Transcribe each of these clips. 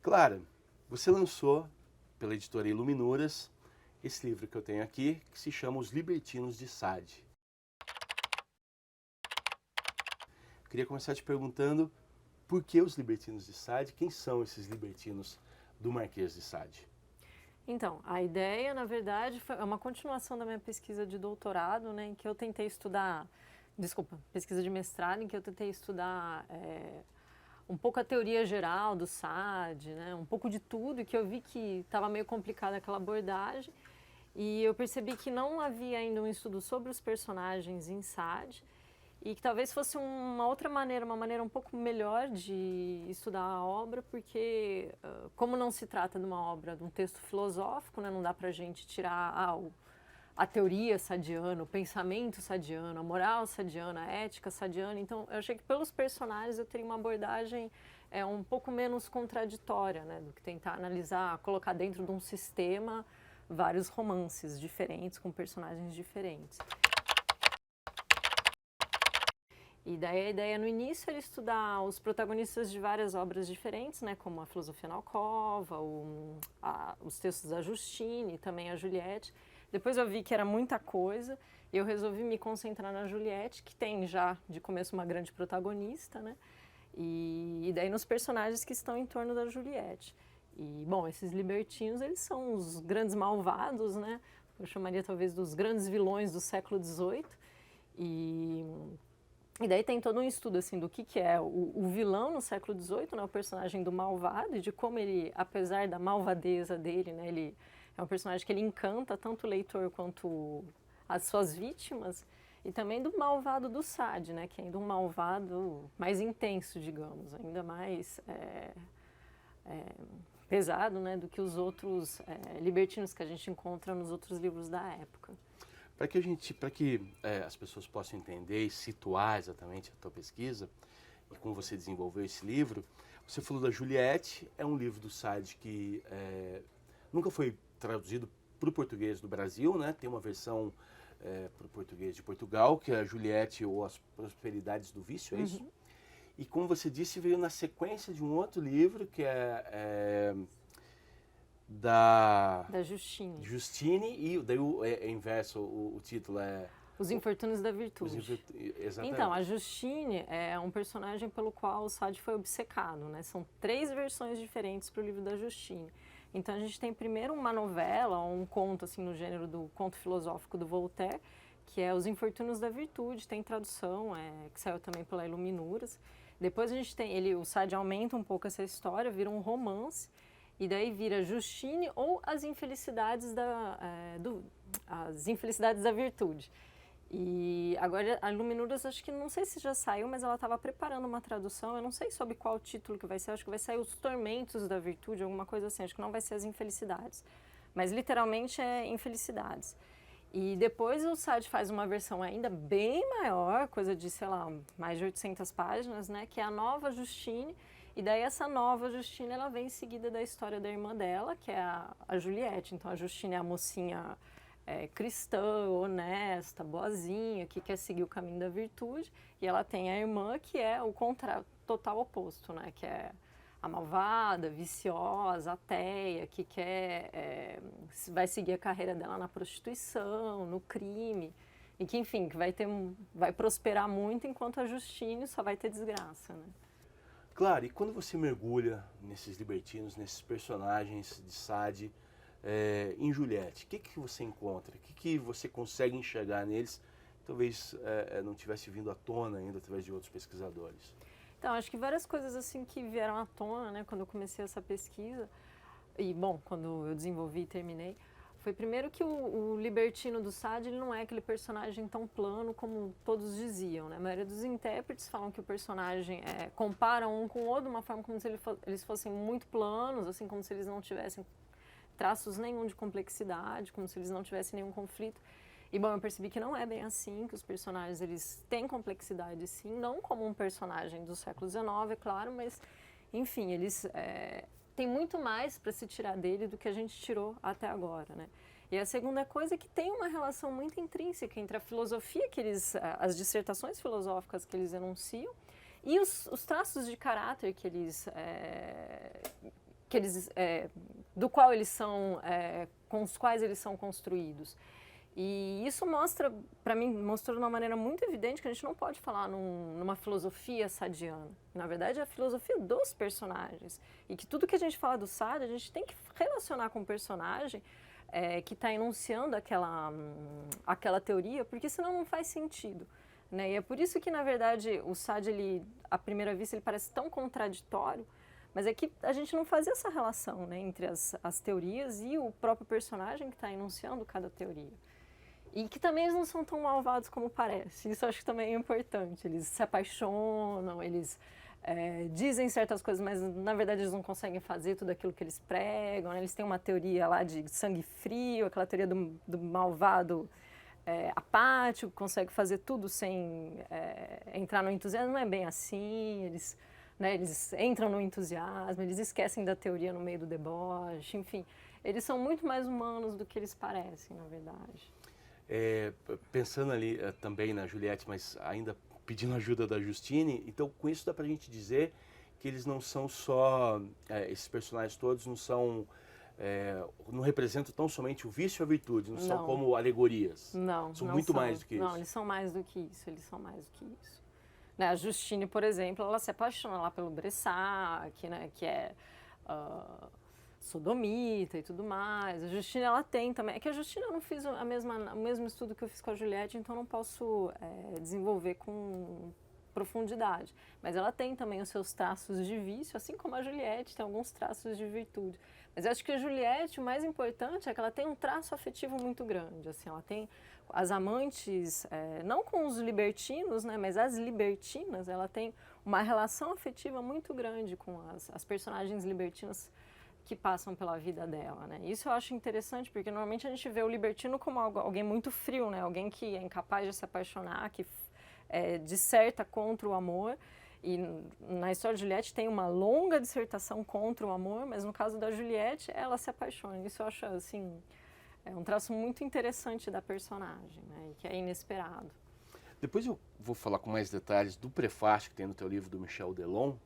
Clara, você lançou pela editora Iluminuras esse livro que eu tenho aqui, que se chama Os Libertinos de Sade. Eu queria começar te perguntando por que os Libertinos de Sade? Quem são esses libertinos do Marquês de Sade? Então, a ideia, na verdade, é uma continuação da minha pesquisa de doutorado, né, em que eu tentei estudar, pesquisa de mestrado, em que eu tentei estudar um pouco a teoria geral do Sade, né, um pouco de tudo, e que eu vi que estava meio complicada aquela abordagem, e eu percebi que não havia ainda um estudo sobre os personagens em Sade, e que talvez fosse uma outra maneira, uma maneira um pouco melhor de estudar a obra, porque como não se trata de uma obra, de um texto filosófico, né, não dá para a gente tirar a teoria sadiana, o pensamento sadiano, a moral sadiana, a ética sadiana. Então, eu achei que pelos personagens eu teria uma abordagem um pouco menos contraditória, né, do que tentar analisar, colocar dentro de um sistema vários romances diferentes, com personagens diferentes. E daí a ideia no início era estudar os protagonistas de várias obras diferentes, né, como a Filosofia na Alcova, os textos da Justine, também a Juliette. Depois eu vi que era muita coisa e eu resolvi me concentrar na Juliette, que tem já de começo uma grande protagonista, né, e daí nos personagens que estão em torno da Juliette. E, bom, esses libertinos, eles são os grandes malvados, né, eu chamaria talvez dos grandes vilões do século XVIII. E daí tem todo um estudo assim, do que é o vilão no século XVIII, né, o personagem do malvado, e de como ele, apesar da malvadeza dele, né, ele é um personagem que ele encanta tanto o leitor quanto as suas vítimas, e também do malvado do Sade, né, que é ainda um malvado mais intenso, digamos, ainda mais pesado, né, do que os outros libertinos que a gente encontra nos outros livros da época. Para que as pessoas possam entender e situar exatamente a tua pesquisa e como você desenvolveu esse livro, você falou da Juliette, é um livro do Sade que nunca foi traduzido para o português do Brasil, né? Tem uma versão para o português de Portugal, que é a Juliette ou as Prosperidades do Vício, é isso? Uhum. E como você disse, veio na sequência de um outro livro que é da Justine. E daí é inverso, o título é... Os Infortúnios da Virtude. Exatamente. Então, a Justine é um personagem pelo qual o Sade foi obcecado, né? São 3 versões diferentes para o livro da Justine. Então, a gente tem primeiro uma novela, um conto, assim, no gênero do conto filosófico do Voltaire, que é Os Infortúnios da Virtude, tem tradução, que saiu também pela Iluminuras. Depois a gente tem, o Sade aumenta um pouco essa história, vira um romance, e daí vira Justine ou As Infelicidades As Infelicidades da Virtude. E agora a Iluminuras, acho que não sei se já saiu, mas ela estava preparando uma tradução, eu não sei sobre qual título que vai ser, acho que vai sair Os Tormentos da Virtude, alguma coisa assim, acho que não vai ser As Infelicidades, mas literalmente é Infelicidades. E depois o Sade faz uma versão ainda bem maior, coisa de, sei lá, mais de 800 páginas, né, que é a Nova Justine. E daí essa Nova Justine, ela vem em seguida da história da irmã dela, que é a Juliette. Então a Justine é a mocinha cristã, honesta, boazinha, que quer seguir o caminho da virtude. E ela tem a irmã, que é o total oposto, né, que é a malvada, viciosa, ateia, que vai seguir a carreira dela na prostituição, no crime, e que, enfim, que vai prosperar muito, enquanto a Justine só vai ter desgraça, né? Claro, e quando você mergulha nesses libertinos, nesses personagens de Sade, em Juliette, o que você encontra? O que você consegue enxergar neles? Talvez não tivesse vindo à tona ainda através de outros pesquisadores. Então, acho que várias coisas assim que vieram à tona, né, quando eu comecei essa pesquisa, e, bom, quando eu desenvolvi e terminei, foi primeiro que o libertino do Sade, ele não é aquele personagem tão plano como todos diziam, né? A maioria dos intérpretes falam que o personagem comparam um com o outro de uma forma como se eles fossem muito planos, assim, como se eles não tivessem traços nenhum de complexidade, como se eles não tivessem nenhum conflito. E, bom, eu percebi que não é bem assim, que os personagens, eles têm complexidade, sim, não como um personagem do século XIX, é claro, mas, enfim, eles têm muito mais para se tirar dele do que a gente tirou até agora, né? E a segunda coisa é que tem uma relação muito intrínseca entre a filosofia as dissertações filosóficas que eles enunciam e os traços de caráter que que eles, do qual eles são, com os quais eles são construídos. E isso mostra, para mim, mostrou de uma maneira muito evidente que a gente não pode falar numa filosofia sadiana. Na verdade, é a filosofia dos personagens. E que tudo que a gente fala do Sade, a gente tem que relacionar com o personagem que está enunciando aquela teoria, porque senão não faz sentido. Né? E é por isso que, na verdade, o Sade, à primeira vista, ele parece tão contraditório, mas é que a gente não fazia essa relação, né, entre as teorias e o próprio personagem que está enunciando cada teoria. E que também eles não são tão malvados como parece. Isso eu acho que também é importante. Eles se apaixonam, eles dizem certas coisas, mas na verdade eles não conseguem fazer tudo aquilo que eles pregam. Né? Eles têm uma teoria lá de sangue frio, aquela teoria do malvado apático, que consegue fazer tudo sem entrar no entusiasmo. Não é bem assim. Eles entram no entusiasmo, eles esquecem da teoria no meio do deboche. Enfim, eles são muito mais humanos do que eles parecem, na verdade. Pensando ali também na Juliette, mas ainda pedindo ajuda da Justine, então com isso dá pra gente dizer que eles não são só, esses personagens todos não representam tão somente o vício e a virtude, não são como alegorias. São muito mais do que isso. Não, eles são mais do que isso, Né, a Justine, por exemplo, ela se apaixona lá pelo Bressac, né, que é sodomita e tudo mais. A Justine, ela tem também. É que a Justine eu não fiz o mesmo estudo que eu fiz com a Juliette, então não posso desenvolver com profundidade. Mas ela tem também os seus traços de vício, assim como a Juliette tem alguns traços de virtude. Mas eu acho que a Juliette, o mais importante é que ela tem um traço afetivo muito grande. Assim, ela tem as amantes, não com os libertinos, né, mas as libertinas, ela tem uma relação afetiva muito grande com as personagens libertinas que passam pela vida dela, né? Isso eu acho interessante, porque normalmente a gente vê o libertino como alguém muito frio, né? Alguém que é incapaz de se apaixonar, que disserta contra o amor. E na história de Juliette tem uma longa dissertação contra o amor, mas no caso da Juliette, ela se apaixona. Isso eu acho, assim, um traço muito interessante da personagem, né? E que é inesperado. Depois eu vou falar com mais detalhes do prefácio que tem no teu livro do Michel Delon,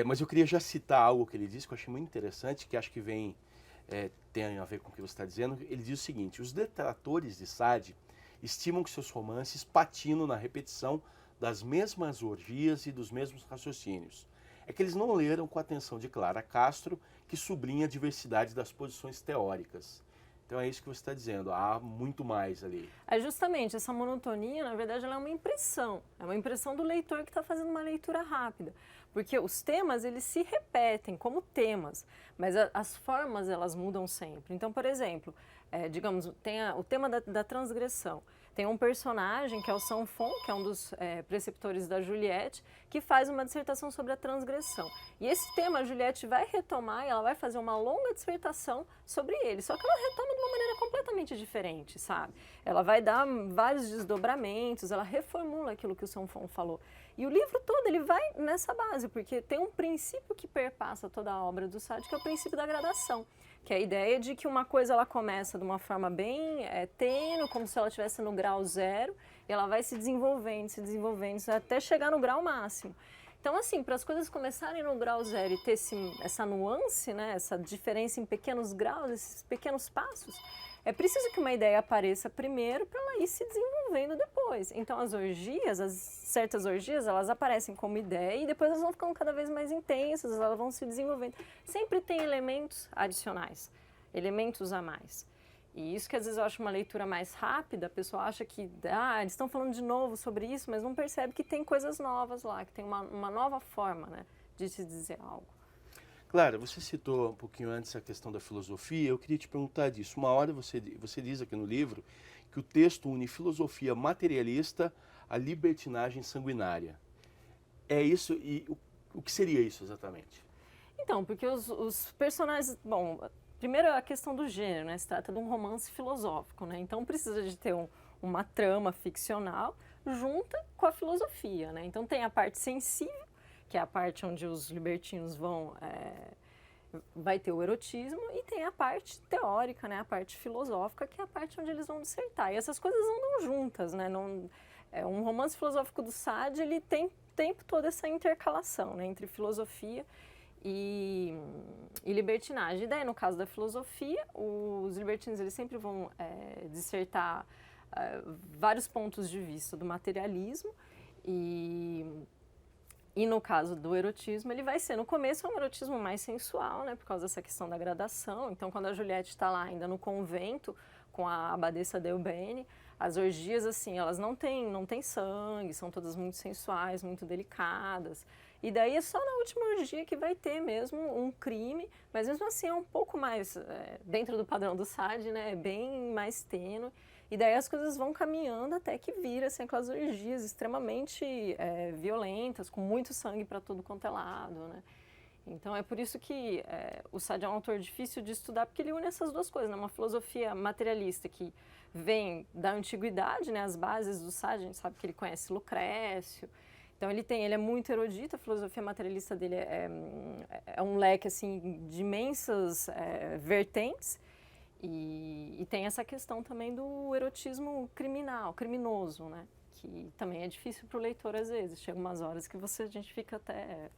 mas eu queria já citar algo que ele disse que eu achei muito interessante, que acho que tem a ver com o que você está dizendo. Ele diz o seguinte: os detratores de Sade estimam que seus romances patinam na repetição das mesmas orgias e dos mesmos raciocínios. É que eles não leram com a atenção de Clara Castro, que sublinha a diversidade das posições teóricas. Então é isso que você está dizendo, há muito mais ali. Justamente, essa monotonia, na verdade, ela é uma impressão. É uma impressão do leitor que está fazendo uma leitura rápida. Porque os temas, eles se repetem como temas, mas as formas, elas mudam sempre. Então, por exemplo, digamos, tem o tema da transgressão. Tem um personagem, que é o Sanfon, que é um dos preceptores da Juliette, que faz uma dissertação sobre a transgressão. E esse tema a Juliette vai retomar e ela vai fazer uma longa dissertação sobre ele. Só que ela retoma de uma maneira completamente diferente, sabe? Ela vai dar vários desdobramentos, ela reformula aquilo que o Sanfon falou. E o livro todo ele vai nessa base, porque tem um princípio que perpassa toda a obra do Sade, que é o princípio da gradação. Que é a ideia de que uma coisa ela começa de uma forma bem tênue, como se ela estivesse no grau zero, e ela vai se desenvolvendo, até chegar no grau máximo. Então, assim, para as coisas começarem no grau zero e ter essa nuance, né, essa diferença em pequenos graus, esses pequenos passos, é preciso que uma ideia apareça primeiro para ela ir se desenvolvendo depois. Então, certas orgias, elas aparecem como ideia e depois elas vão ficando cada vez mais intensas, elas vão se desenvolvendo. Sempre tem elementos adicionais, elementos a mais. E isso que às vezes eu acho uma leitura mais rápida, a pessoa acha que eles estão falando de novo sobre isso, mas não percebe que tem coisas novas lá, que tem uma nova forma, né, de se dizer algo. Clara, você citou um pouquinho antes a questão da filosofia, eu queria te perguntar disso. Uma hora você diz aqui no livro que o texto une filosofia materialista à libertinagem sanguinária. É isso, e o que seria isso exatamente? Então, porque os personagens... Bom, primeiro a questão do gênero, né? Se trata de um romance filosófico, né? Então precisa de ter uma trama ficcional junta com a filosofia, né? Então tem a parte sensível, que é a parte onde os libertinos vai ter o erotismo, e tem a parte teórica, né, a parte filosófica, que é a parte onde eles vão dissertar. E essas coisas andam juntas, né? Um romance filosófico do Sade, ele tem o tempo todo essa intercalação, né, entre filosofia e libertinagem. E daí, no caso da filosofia, os libertinos eles sempre vão dissertar vários pontos de vista do materialismo e no caso do erotismo, ele vai ser, no começo, um erotismo mais sensual, né, por causa dessa questão da gradação. Então, quando a Juliette está lá ainda no convento, com a abadesa Eubene, as orgias, assim, elas não têm sangue, são todas muito sensuais, muito delicadas. E daí é só na última orgia que vai ter mesmo um crime, mas mesmo assim é um pouco mais, dentro do padrão do Sade, né, é bem mais tênue. E daí as coisas vão caminhando até que vira assim, aquelas orgias extremamente violentas, com muito sangue para tudo quanto é lado, né? Então é por isso que o Sade é um autor difícil de estudar, porque ele une essas duas coisas, né? Uma filosofia materialista que vem da antiguidade, né? As bases do Sade, a gente sabe que ele conhece Lucrécio. Então ele é muito erudito, a filosofia materialista dele é um leque assim, de imensas vertentes. E tem essa questão também do erotismo criminoso, né? Que também é difícil para o leitor às vezes. Chega umas horas que a gente fica até...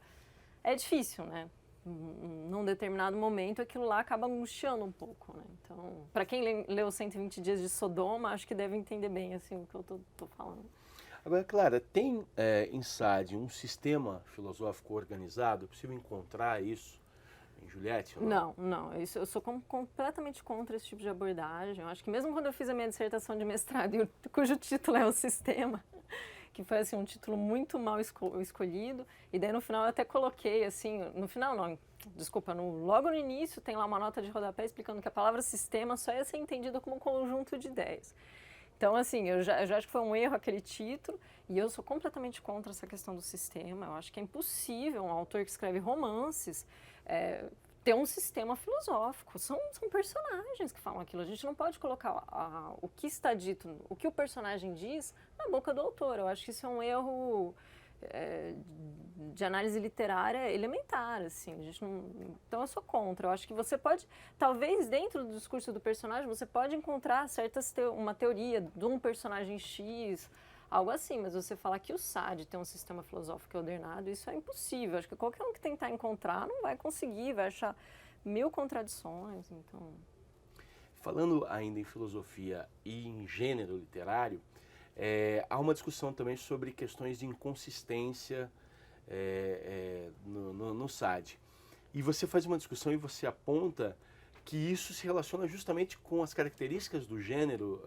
É difícil, né? Num determinado momento aquilo lá acaba angustiando um pouco, né? Então, para quem leu 120 Dias de Sodoma, acho que deve entender bem assim, o que eu tô falando. Agora, Clara, tem em Sade um sistema filosófico organizado? É possível encontrar isso em Juliette? Não, eu sou completamente contra esse tipo de abordagem. Eu acho que mesmo quando eu fiz a minha dissertação de mestrado, cujo título é O Sistema, que foi assim, um título muito mal escolhido, e daí no final eu até coloquei assim, no final não, desculpa, logo no início tem lá uma nota de rodapé explicando que a palavra sistema só ia ser entendida como um conjunto de ideias. Então, assim, eu já acho que foi um erro aquele título, e eu sou completamente contra essa questão do sistema. Eu acho que é impossível um autor que escreve romances ter um sistema filosófico. São personagens que falam aquilo. A gente não pode colocar o que está dito, o que o personagem diz, na boca do autor. Eu acho que isso é um erro de análise literária elementar, assim. A gente não... Então eu sou contra. Eu acho que você pode, talvez dentro do discurso do personagem, você pode encontrar uma teoria de um personagem X, algo assim, mas você falar que o Sade tem um sistema filosófico ordenado, isso é impossível. Acho que qualquer um que tentar encontrar não vai conseguir, vai achar mil contradições, então... Falando ainda em filosofia e em gênero literário, há uma discussão também sobre questões de inconsistência no Sade. E você faz uma discussão e você aponta que isso se relaciona justamente com as características do gênero,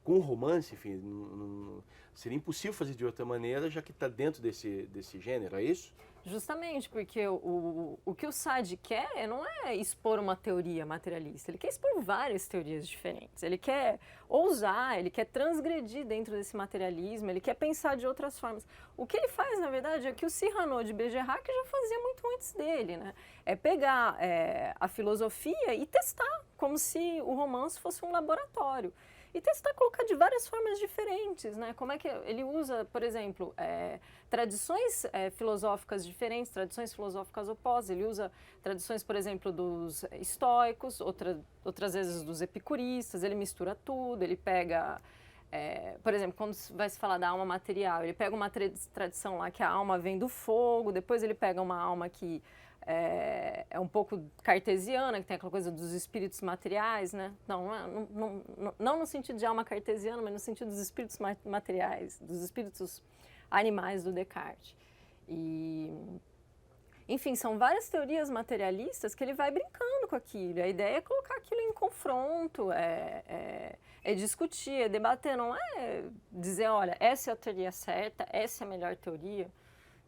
com o romance, enfim, seria impossível fazer de outra maneira, já que está dentro desse gênero, é isso? Justamente, porque o que o Sade quer não é expor uma teoria materialista, ele quer expor várias teorias diferentes, ele quer ousar, ele quer transgredir dentro desse materialismo, ele quer pensar de outras formas. O que ele faz, na verdade, é que o Cyrano de Bergerac já fazia muito antes dele, né? É pegar a filosofia e testar, como se o romance fosse um laboratório. E testar colocar de várias formas diferentes, né? Como é que ele usa, por exemplo, tradições filosóficas diferentes, tradições filosóficas opostas. Ele usa tradições, por exemplo, dos estoicos, outras vezes dos epicuristas. Ele mistura tudo, ele pega... por exemplo, quando vai se falar da alma material, ele pega uma tradição lá que a alma vem do fogo, depois ele pega uma alma que é um pouco cartesiana, que tem aquela coisa dos espíritos materiais, né? Não no sentido de alma cartesiana, mas no sentido dos espíritos materiais, dos espíritos animais do Descartes. Enfim, são várias teorias materialistas que ele vai brincando com aquilo. A ideia é colocar aquilo em confronto, é discutir, é debater, não é dizer, olha, essa é a teoria certa, essa é a melhor teoria.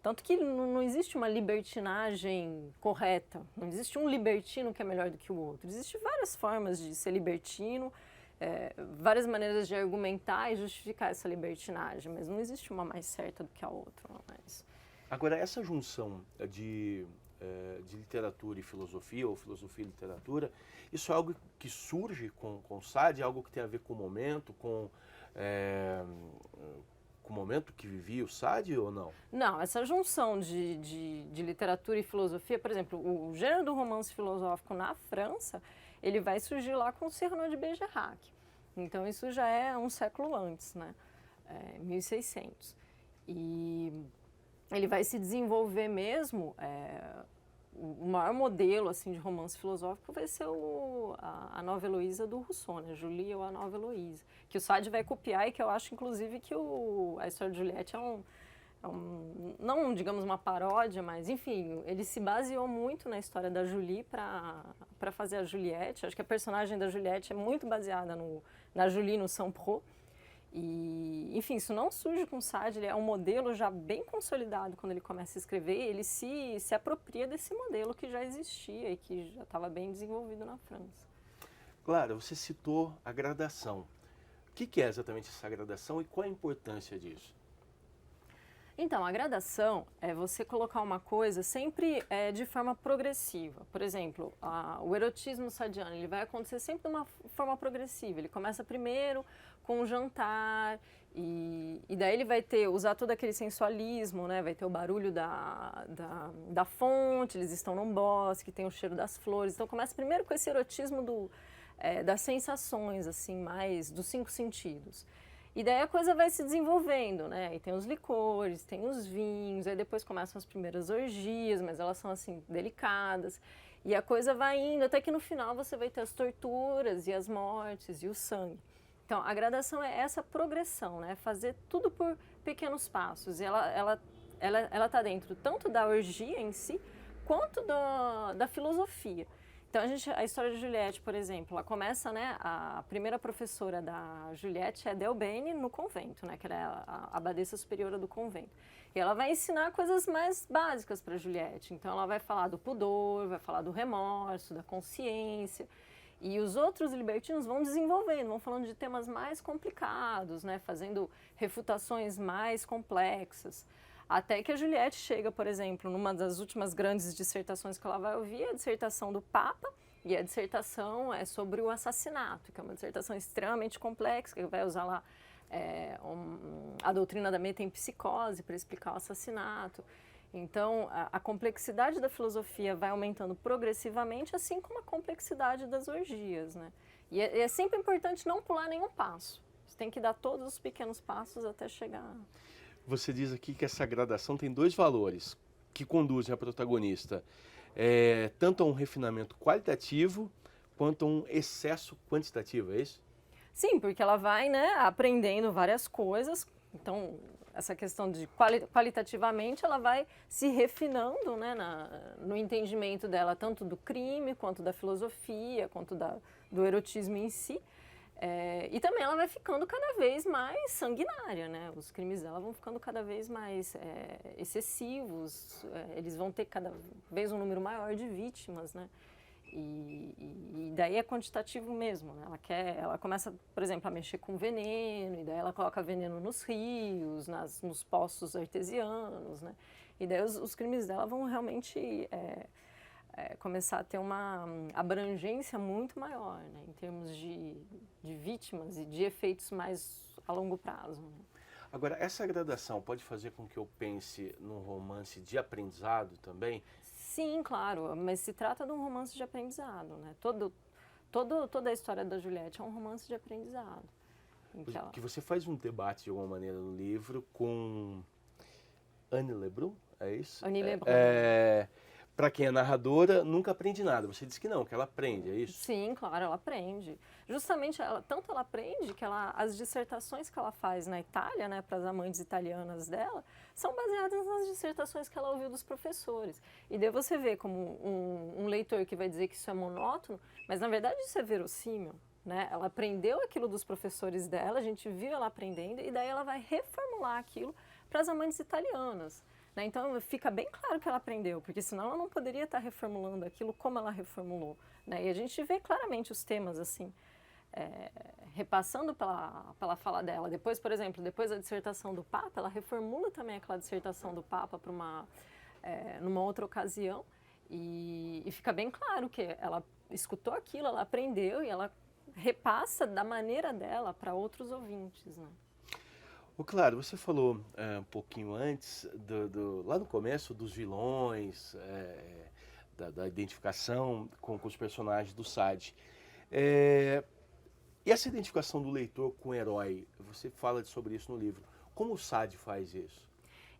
Tanto que não existe uma libertinagem correta, não existe um libertino que é melhor do que o outro. Existem várias formas de ser libertino, várias maneiras de argumentar e justificar essa libertinagem, mas não existe uma mais certa do que a outra. Mas... Agora, essa junção de literatura e filosofia, ou filosofia e literatura, isso é algo que surge com o Sade, é algo que tem a ver com o momento, com o momento que vivia o Sade ou não? Não, essa junção de literatura e filosofia, por exemplo, o gênero do romance filosófico na França, ele vai surgir lá com o Cyrano de Bergerac. Então isso já é um século antes, né? 1600. E ele vai se desenvolver mesmo, o maior modelo assim de romance filosófico vai ser a Nova Heloísa do Rousseau, né? Julie ou a Nova Heloísa, que o Sade vai copiar e que eu acho, inclusive, que a história de Juliette não, digamos, uma paródia, mas, enfim, ele se baseou muito na história da Julie para fazer a Juliette. Acho que a personagem da Juliette é muito baseada na Julie, no Saint-Preux. E, enfim, isso não surge com o Sade, ele é um modelo já bem consolidado quando ele começa a escrever, ele se apropria desse modelo que já existia e que já estava bem desenvolvido na França. Clara, você citou a gradação. O que é exatamente essa gradação e qual a importância disso? Então, a gradação é você colocar uma coisa sempre de forma progressiva. Por exemplo, o erotismo sadiano ele vai acontecer sempre de uma forma progressiva. Ele começa primeiro com o jantar e daí ele vai usar todo aquele sensualismo, né? Vai ter o barulho da fonte, eles estão num bosque, tem o cheiro das flores. Então, começa primeiro com esse erotismo das sensações, assim, mais dos 5 sentidos. E daí a coisa vai se desenvolvendo, né? E tem os licores, tem os vinhos, aí depois começam as primeiras orgias, mas elas são, assim, delicadas. E a coisa vai indo, até que no final você vai ter as torturas e as mortes e o sangue. Então, a gradação é essa progressão, né? Fazer tudo por pequenos passos. E ela tá dentro tanto da orgia em si, quanto da filosofia. Então, a história de Juliette, por exemplo, ela começa, né, a primeira professora da Juliette é Delbene no convento, né, que ela é a abadesa superiora do convento. E ela vai ensinar coisas mais básicas para Juliette. Então, ela vai falar do pudor, vai falar do remorso, da consciência. E os outros libertinos vão desenvolvendo, vão falando de temas mais complicados, né, fazendo refutações mais complexas. Até que a Juliette chega, por exemplo, numa das últimas grandes dissertações que ela vai ouvir, a dissertação do Papa, e a dissertação é sobre o assassinato, que é uma dissertação extremamente complexa, que vai usar lá a doutrina da metempsicose para explicar o assassinato. Então, a complexidade da filosofia vai aumentando progressivamente, assim como a complexidade das orgias, né? E é sempre importante não pular nenhum passo. Você tem que dar todos os pequenos passos até chegar... Você diz aqui que essa gradação tem 2 valores que conduzem a protagonista, tanto a um refinamento qualitativo quanto a um excesso quantitativo, é isso? Sim, porque ela vai, né, aprendendo várias coisas. Então, essa questão de qualitativamente, ela vai se refinando, né, no entendimento dela, tanto do crime, quanto da filosofia, quanto do erotismo em si. E também ela vai ficando cada vez mais sanguinária, né? Os crimes dela vão ficando cada vez mais excessivos, eles vão ter cada vez um número maior de vítimas, né? E daí é quantitativo mesmo, né? Ela começa, por exemplo, a mexer com veneno, e daí ela coloca veneno nos rios, nos poços artesianos, né? E daí os crimes dela vão realmente... começar a ter uma abrangência muito maior, né, em termos de vítimas e de efeitos mais a longo prazo. Né? Agora, essa gradação pode fazer com que eu pense num romance de aprendizado também? Sim, claro, mas se trata de um romance de aprendizado. Né? Toda a história da Juliette é um romance de aprendizado. Que você faz um debate, de alguma maneira, no livro com Annie Lebrun, é isso? Annie Lebrun. Para quem é narradora, nunca aprende nada. Você disse que não, que ela aprende, é isso? Sim, claro, ela aprende. Justamente, tanto ela aprende que as dissertações que ela faz na Itália, né, para as amantes italianas dela, são baseadas nas dissertações que ela ouviu dos professores. E daí você vê como um leitor que vai dizer que isso é monótono, mas na verdade isso é verossímil. Né? Ela aprendeu aquilo dos professores dela, a gente viu ela aprendendo, e daí ela vai reformular aquilo para as amantes italianas. Né? Então, fica bem claro que ela aprendeu, porque senão ela não poderia estar reformulando aquilo como ela reformulou. Né? E a gente vê claramente os temas, assim, repassando pela fala dela. Depois, por exemplo, depois da dissertação do Papa, ela reformula também aquela dissertação do Papa para numa outra ocasião, e fica bem claro que ela escutou aquilo, ela aprendeu, e ela repassa da maneira dela para outros ouvintes, né? Claro, você falou um pouquinho antes, lá no começo, dos vilões, da identificação com os personagens do Sade. E essa identificação do leitor com o herói, você fala sobre isso no livro. Como o Sade faz isso?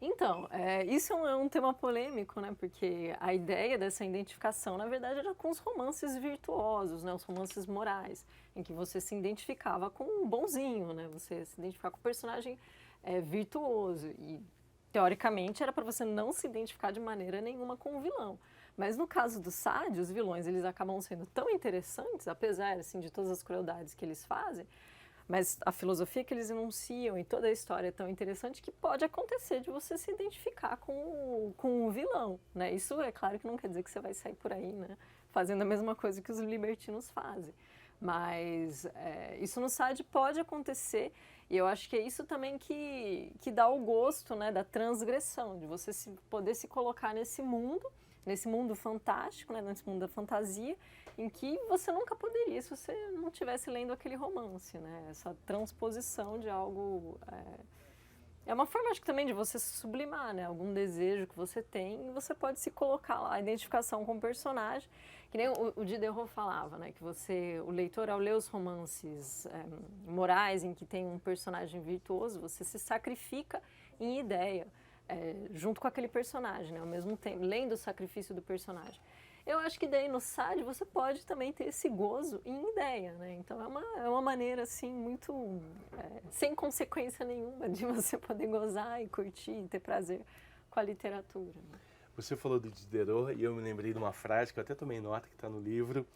Então, isso é um tema polêmico, né? Porque a ideia dessa identificação, na verdade, era com os romances virtuosos, né? Os romances morais, em que você se identificava com um bonzinho, né? Você se identificava com o personagem virtuoso. E, teoricamente, era para você não se identificar de maneira nenhuma com o vilão. Mas no caso do Sade, os vilões, eles acabam sendo tão interessantes, apesar, assim, de todas as crueldades que eles fazem, mas a filosofia que eles enunciam e toda a história é tão interessante que pode acontecer de você se identificar com o vilão, né? Isso é claro que não quer dizer que você vai sair por aí, né? Fazendo a mesma coisa que os libertinos fazem. Mas isso no Sade pode acontecer e eu acho que é isso também que dá o gosto, né, da transgressão, de você poder se colocar nesse mundo fantástico, né, nesse mundo da fantasia, em que você nunca poderia se você não estivesse lendo aquele romance, né? Essa transposição de algo... É uma forma, acho que também de você se sublimar, né? Algum desejo que você tem e você pode se colocar lá, a identificação com o personagem. Que nem o Diderot falava, né? Que o leitor, ao ler os romances morais em que tem um personagem virtuoso, você se sacrifica em ideia, junto com aquele personagem, né? Ao mesmo tempo, lendo o sacrifício do personagem. Eu acho que daí no Sade você pode também ter esse gozo em ideia, né? Então é uma maneira assim muito sem consequência nenhuma de você poder gozar e curtir e ter prazer com a literatura. Né? Você falou do Diderot e eu me lembrei de uma frase que eu até tomei nota, que está no livro,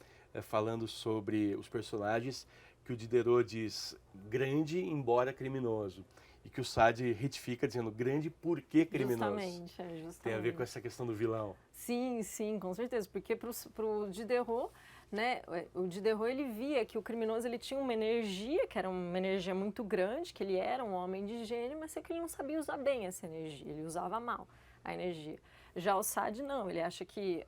falando sobre os personagens, que o Diderot diz grande embora criminoso. E que o Sade retifica dizendo grande porque criminoso. Justamente. Tem a ver com essa questão do vilão. Sim, com certeza. Porque para o Diderot, né, o Diderot ele via que o criminoso ele tinha uma energia, que era uma energia muito grande, que ele era um homem de gênio, mas é que ele não sabia usar bem essa energia, ele usava mal a energia. Já o Sade não, ele acha que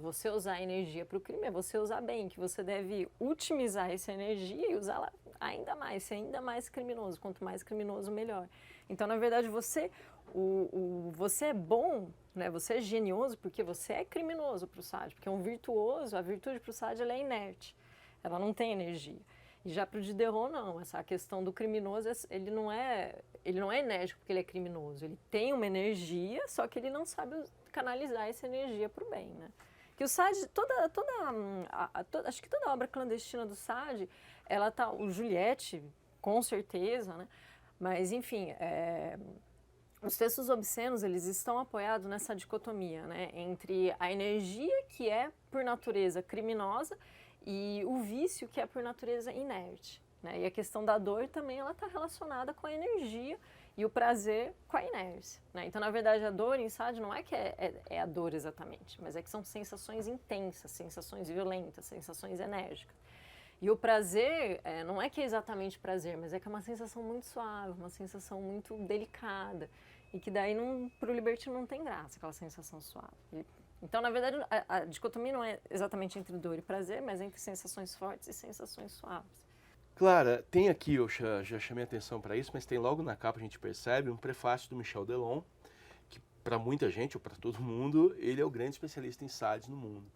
você usar a energia para o crime é você usar bem, que você deve otimizar essa energia e usá-la ainda mais, ser ainda mais criminoso. Quanto mais criminoso, melhor. Então, na verdade, você é bom, né? Você é genioso porque você é criminoso para o Sade, porque é um virtuoso, a virtude para o Sade ela é inerte, ela não tem energia. E já para o Diderot, não. Essa questão do criminoso, ele não é enérgico porque ele é criminoso. Ele tem uma energia, só que ele não sabe canalizar essa energia para o bem, né? Que o Sade, acho que toda a obra clandestina do Sade, ela tá, o Juliette, com certeza, né? Mas, enfim, os textos obscenos, eles estão apoiados nessa dicotomia, né? Entre a energia, que é, por natureza, criminosa, e o vício, que é, por natureza, inerte. Né? E a questão da dor também está relacionada com a energia e o prazer com a inércia. Né? Então, na verdade, a dor em Sade não é que é a dor exatamente, mas é que são sensações intensas, sensações violentas, sensações enérgicas. E o prazer não é que é exatamente prazer, mas é que é uma sensação muito suave, uma sensação muito delicada. E que daí, para o libertino, não tem graça, aquela sensação suave. Então, na verdade, a dicotomia não é exatamente entre dor e prazer, mas entre sensações fortes e sensações suaves. Clara, tem aqui, eu já chamei atenção para isso, mas tem logo na capa, a gente percebe, um prefácio do Michel Delon, que para muita gente, ou para todo mundo, ele é o grande especialista em Sade no mundo.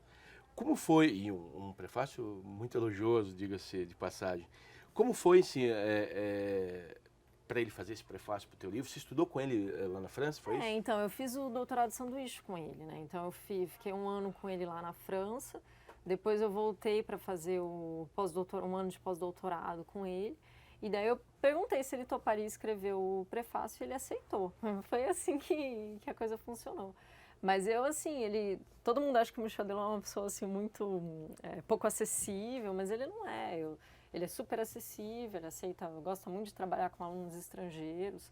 Como foi, e um prefácio muito elogioso, diga-se de passagem, como foi assim, para ele fazer esse prefácio para o teu livro? Você estudou com ele lá na França, foi isso? Então, eu fiz o doutorado de sanduíche com ele, né? Então, eu fiquei um ano com ele lá na França, depois eu voltei para fazer um ano de pós-doutorado com ele, e daí eu perguntei se ele toparia escrever o prefácio e ele aceitou. Foi assim que a coisa funcionou. Mas eu, assim, todo mundo acha que o Michel Delon é uma pessoa, assim, muito pouco acessível, mas ele não é. Ele é super acessível, ele gosta muito de trabalhar com alunos estrangeiros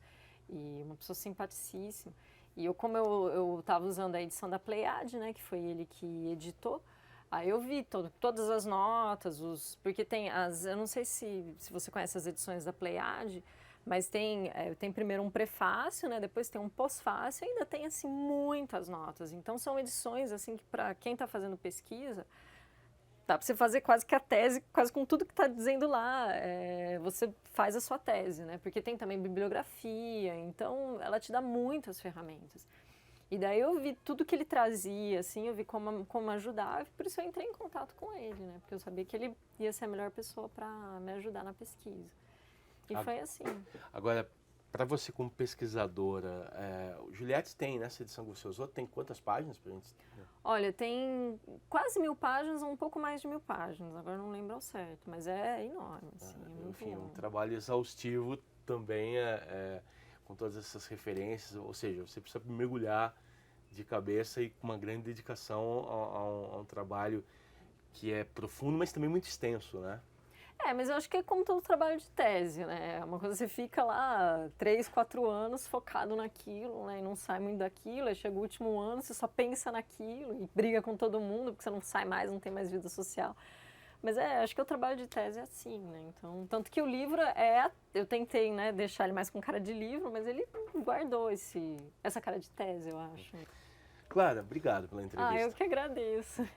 e uma pessoa simpaticíssima. E como eu estava usando a edição da Pleiade, né, que foi ele que editou, aí eu vi todas as notas, porque tem eu não sei se você conhece as edições da Pleiade, mas tem primeiro um prefácio, né, depois tem um pós-fácio e ainda tem assim, muitas notas. Então são edições assim, que para quem está fazendo pesquisa, dá para você fazer quase que a tese, quase com tudo que está dizendo lá, você faz a sua tese, né? Porque tem também bibliografia, então ela te dá muitas ferramentas. E daí eu vi tudo que ele trazia, assim, eu vi como ajudar, e por isso eu entrei em contato com ele, né? Porque eu sabia que ele ia ser a melhor pessoa para me ajudar na pesquisa. E foi assim. Agora, Para você como pesquisadora, o Juliette tem, nessa edição que você usou, tem quantas páginas pra gente? Olha, tem quase 1000 páginas, um pouco mais de 1000 páginas, agora não lembro ao certo, mas é enorme, assim, é muito Enfim, um longo. trabalho exaustivo também, com todas essas referências, ou seja, você precisa mergulhar de cabeça e com uma grande dedicação a um trabalho que é profundo, mas também muito extenso, né? Mas eu acho que é como todo trabalho de tese, né? Uma coisa você fica lá 3, 4 anos focado naquilo, né? E não sai muito daquilo, aí chega o último ano, você só pensa naquilo e briga com todo mundo, porque você não sai mais, não tem mais vida social. Mas acho que o trabalho de tese é assim, né? Então, tanto que o livro eu tentei, né, deixar ele mais com cara de livro, mas ele guardou essa cara de tese, eu acho. Clara, obrigado pela entrevista. Eu que agradeço.